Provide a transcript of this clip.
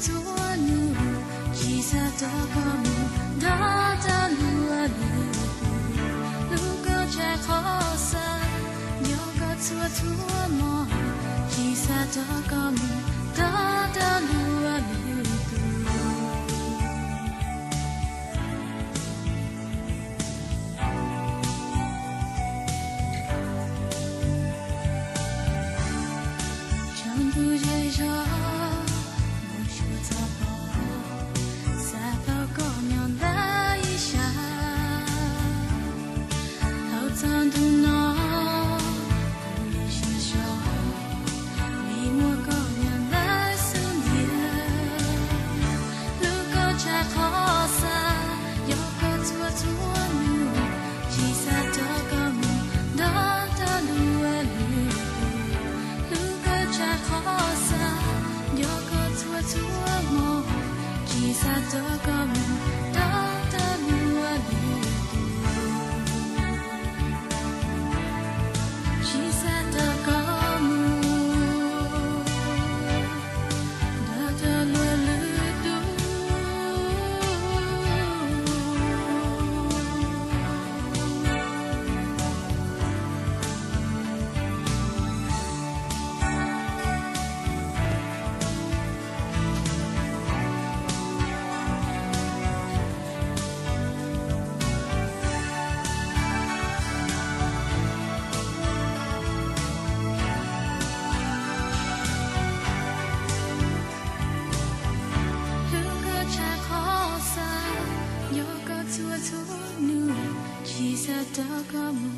tua nu ci sa to kamu da da lu lu lu ko cha khosa nyo ko tua mo ci sa to kamu da da lu lu不追求，不说早跑，赛跑过秒来一下，好藏头脑，不离学校，你我过秒来思念，如果再好散，有个做路，其实都够不到的路路。tua mo ci sa to kamu da da lu lu ci sa to kamu da da lu lu tua nu ci sa to kamu